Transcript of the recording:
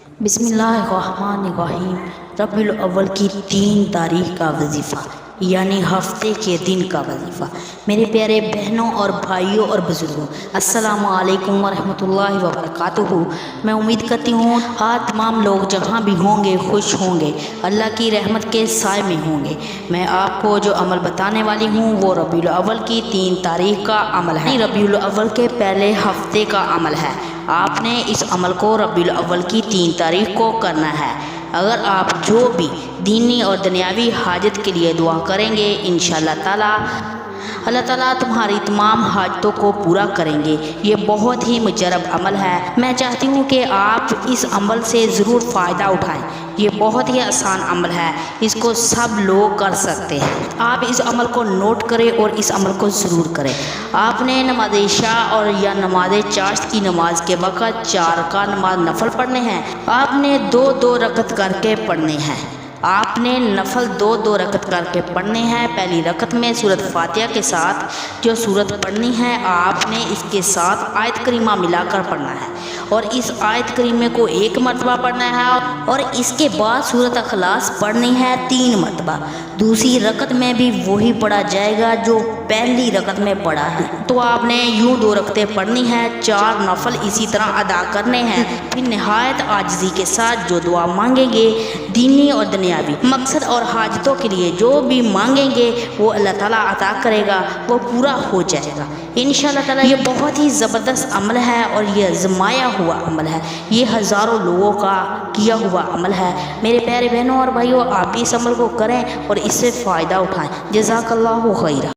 بسم اللہ الرحمن الرحیم۔ ربیع الاول کی 3 تاریخ کا وظیفہ یعنی ہفتے کے دن کا وظیفہ۔ میرے پیارے بہنوں اور بھائیوں اور بزرگوں، السلام علیکم ورحمۃ اللہ وبرکاتہ۔ میں امید کرتی ہوں آپ تمام لوگ جہاں بھی ہوں گے خوش ہوں گے، اللہ کی رحمت کے سائے میں ہوں گے۔ میں آپ کو جو عمل بتانے والی ہوں وہ ربیع الاول کی 3 تاریخ کا عمل ہے، ربیع الاول کے پہلے ہفتے کا عمل ہے۔ آپ نے اس عمل کو ربیع الاول کی 3 تاریخ کو کرنا ہے۔ اگر آپ جو بھی دینی اور دنیاوی حاجت کے لیے دعا کریں گے، انشاءاللہ تعالی اللہ تعالیٰ تمہاری تمام حاجتوں کو پورا کریں گے۔ یہ بہت ہی مجرب عمل ہے۔ میں چاہتی ہوں کہ آپ اس عمل سے ضرور فائدہ اٹھائیں۔ یہ بہت ہی آسان عمل ہے، اس کو سب لوگ کر سکتے ہیں۔ آپ اس عمل کو نوٹ کریں اور اس عمل کو ضرور کریں۔ آپ نے نماز عشاء اور یا نماز چاشت کی نماز کے وقت 4 رکعت نماز نفل پڑھنے ہیں۔ آپ نے 2 رکعت کر کے پڑھنے ہیں۔ آپ نے نفل 2 رکعت کر کے پڑھنے ہیں۔ پہلی رکعت میں سورۃ فاتحہ کے ساتھ جو سورت پڑھنی ہے، آپ نے اس کے ساتھ آیت کریمہ ملا کر پڑھنا ہے، اور اس آیت کریمہ کو 1 مرتبہ پڑھنا ہے، اور اس کے بعد سورۃ اخلاص پڑھنی ہے 3 مرتبہ۔ دوسری رکعت میں بھی وہی پڑھا جائے گا جو پہلی رکعت میں پڑھا ہے۔ تو آپ نے یوں 2 رکعتیں پڑھنی ہیں، 4 نفل اسی طرح ادا کرنے ہیں۔ پھر نہایت عاجزی کے ساتھ جو دعا مانگیں گے، دینی اور دنیاوی مقصد اور حاجتوں کے لیے جو بھی مانگیں گے، وہ اللہ تعالیٰ عطا کرے گا، وہ پورا ہو جائے گا انشاءاللہ تعالیٰ۔ یہ بہت ہی زبردست عمل ہے اور یہ آزمایا ہوا عمل ہے، یہ ہزاروں لوگوں کا کیا ہوا عمل ہے۔ میرے پیارے بہنوں اور بھائیوں، آپ بھی اس عمل کو کریں اور اس سے فائدہ اٹھائیں۔ جزاک اللہ خیرہ۔